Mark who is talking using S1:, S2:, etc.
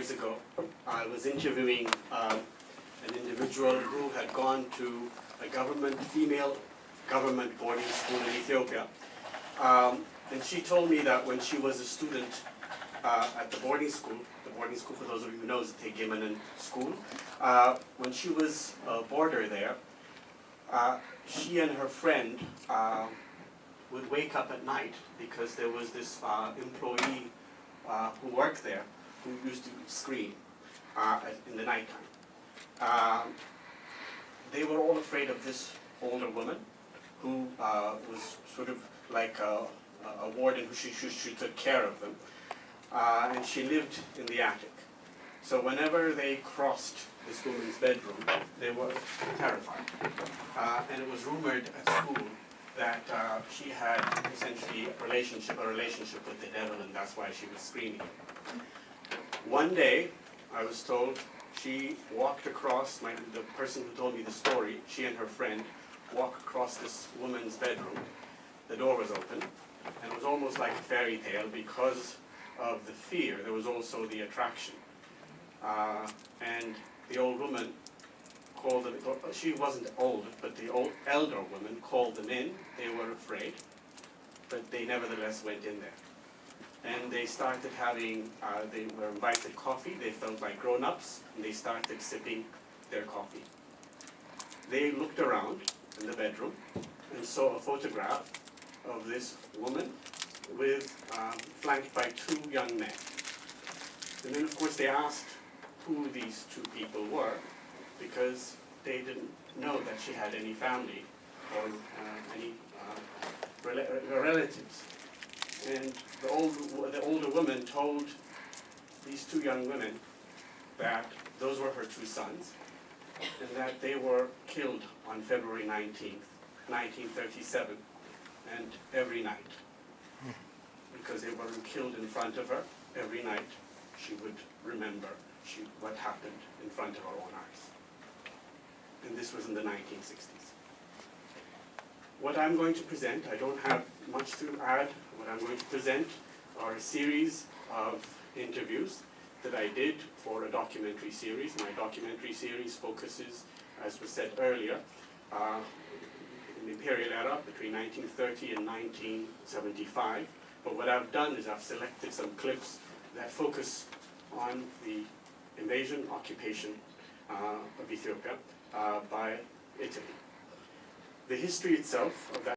S1: years ago, I was interviewing an individual who had gone to a female government boarding school in Ethiopia. And she told me that when she was a student at the boarding school for those of you who know is the Yemane school, when she was a boarder there, she and her friend would wake up at night because there was this employee who worked there who used to scream in the nighttime. They were all afraid of this older woman who was sort of like a warden who she took care of them. And she lived in the attic. So whenever they crossed this woman's bedroom, they were terrified. And it was rumored at school that she had essentially a relationship with the devil, and that's why she was screaming. One day, I was told, she walked across, the person who told me the story, she and her friend walked across this woman's bedroom. The door was open, and it was almost like a fairy tale because of the fear. There was also the attraction. And the old woman called them, she wasn't old, but the elder woman called them in. They were afraid, but they nevertheless went in there. And they started having, they were invited coffee. They felt like grown-ups, and they started sipping their coffee. They looked around in the bedroom and saw a photograph of this woman with, flanked by two young men. And then, of course, they asked who these two people were, because they didn't know that she had any family or any relatives. And the older woman told these two young women that those were her two sons, and that they were killed on February 19th, 1937, and every night. Because they were killed in front of her, every night she would remember what happened in front of her own eyes. And this was in the 1960s. What I'm going to present, I don't have much to add. What I'm going to present are a series of interviews that I did for a documentary series. My documentary series focuses, as was said earlier, in the imperial era between 1930 and 1975. But what I've done is I've selected some clips that focus on the invasion, occupation of Ethiopia by Italy. The history itself of that